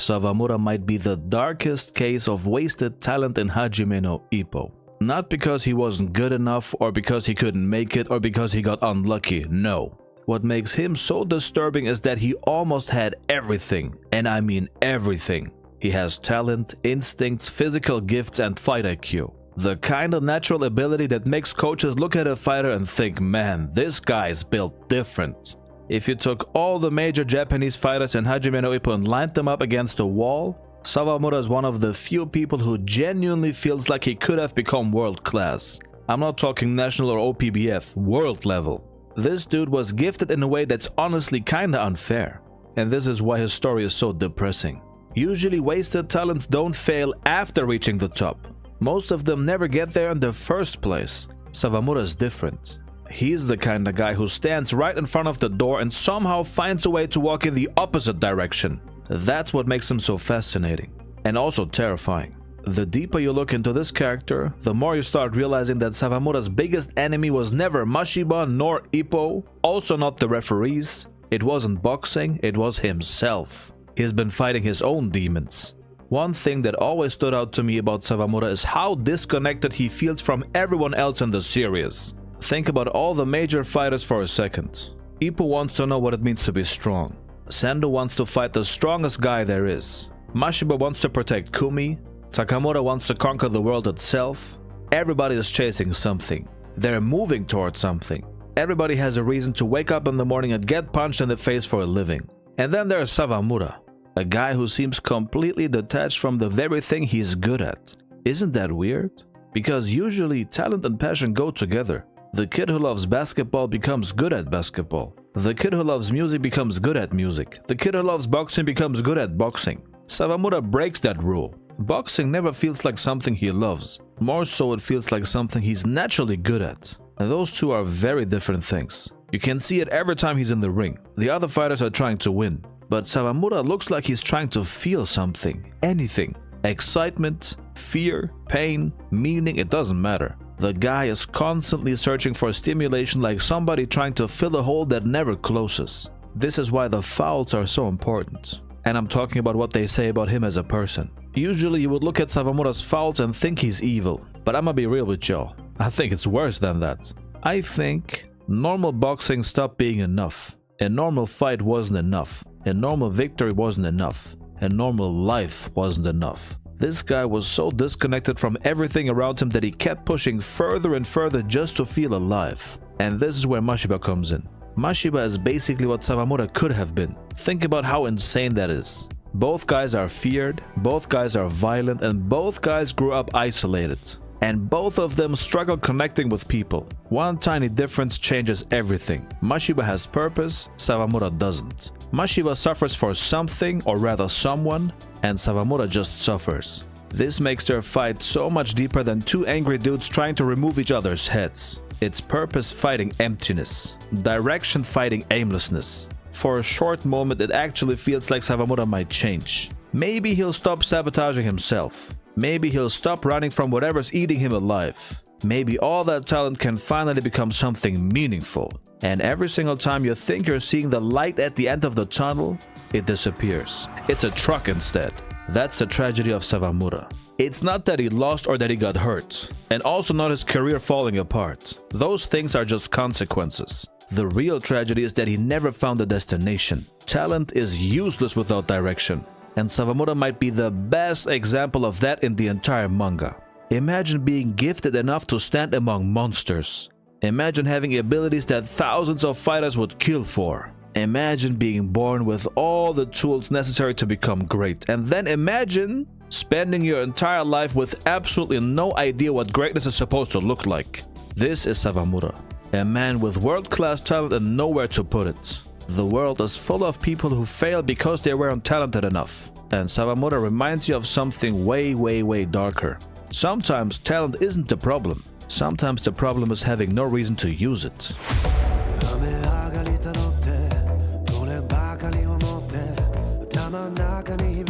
Sawamura might be the darkest case of wasted talent in Hajime no Ippo. Not because he wasn't good enough, or because he couldn't make it, or because he got unlucky, no. What makes him so disturbing is that he almost had everything, and I mean everything. He has talent, instincts, physical gifts, and fight IQ. The kind of natural ability that makes coaches look at a fighter and think, man, this guy's built different. If you took all the major Japanese fighters in Hajime no Ippo and lined them up against a wall, Sawamura is one of the few people who genuinely feels like he could have become world class. I'm not talking national or OPBF, world level. This dude was gifted in a way that's honestly kinda unfair. And this is why his story is so depressing. Usually wasted talents don't fail after reaching the top. Most of them never get there in the first place. Sawamura is different. He's the kind of guy who stands right in front of the door and somehow finds a way to walk in the opposite direction. That's what makes him so fascinating. And also terrifying. The deeper you look into this character, the more you start realizing that Sawamura's biggest enemy was never Mashiba nor Ippo, also not the referees. It wasn't boxing, it was himself. He's been fighting his own demons. One thing that always stood out to me about Sawamura is how disconnected he feels from everyone else in the series. Think about all the major fighters for a second. Ippo wants to know what it means to be strong. Sendo wants to fight the strongest guy there is. Mashiba wants to protect Kumi. Takamura wants to conquer the world itself. Everybody is chasing something. They're moving towards something. Everybody has a reason to wake up in the morning and get punched in the face for a living. And then there's Sawamura, a guy who seems completely detached from the very thing he's good at. Isn't that weird? Because usually talent and passion go together. The kid who loves basketball becomes good at basketball. The kid who loves music becomes good at music. The kid who loves boxing becomes good at boxing. Sawamura breaks that rule. Boxing never feels like something he loves. More so, it feels like something he's naturally good at. And those two are very different things. You can see it every time he's in the ring. The other fighters are trying to win. But Sawamura looks like he's trying to feel something. Anything. Excitement, fear, pain, meaning, it doesn't matter. The guy is constantly searching for stimulation, like somebody trying to fill a hole that never closes. This is why the fouls are so important. And I'm talking about what they say about him as a person. Usually you would look at Sawamura's fouls and think he's evil. But I'ma be real with y'all. I think it's worse than that. I think normal boxing stopped being enough. A normal fight wasn't enough. A normal victory wasn't enough. A normal life wasn't enough. This guy was so disconnected from everything around him that he kept pushing further and further just to feel alive. And this is where Mashiba comes in. Mashiba is basically what Sawamura could have been. Think about how insane that is. Both guys are feared, both guys are violent, and both guys grew up isolated. And both of them struggle connecting with people. One tiny difference changes everything. Mashiba has purpose, Sawamura doesn't. Mashiba suffers for something, or rather someone, and Sawamura just suffers. This makes their fight so much deeper than two angry dudes trying to remove each other's heads. It's purpose fighting emptiness, direction fighting aimlessness. For a short moment, it actually feels like Sawamura might change. Maybe he'll stop sabotaging himself. Maybe he'll stop running from whatever's eating him alive. Maybe all that talent can finally become something meaningful. And every single time you think you're seeing the light at the end of the tunnel, it disappears. It's a truck instead. That's the tragedy of Sawamura. It's not that he lost or that he got hurt, and also not his career falling apart. Those things are just consequences. The real tragedy is that he never found a destination. Talent is useless without direction. And Sawamura might be the best example of that in the entire manga. Imagine being gifted enough to stand among monsters. Imagine having abilities that thousands of fighters would kill for. Imagine being born with all the tools necessary to become great. And then imagine spending your entire life with absolutely no idea what greatness is supposed to look like. This is Sawamura, a man with world-class talent and nowhere to put it. The world is full of people who fail because they weren't talented enough. And Sawamura reminds you of something way darker. Sometimes talent isn't the problem. Sometimes the problem is having no reason to use it. 頭の中に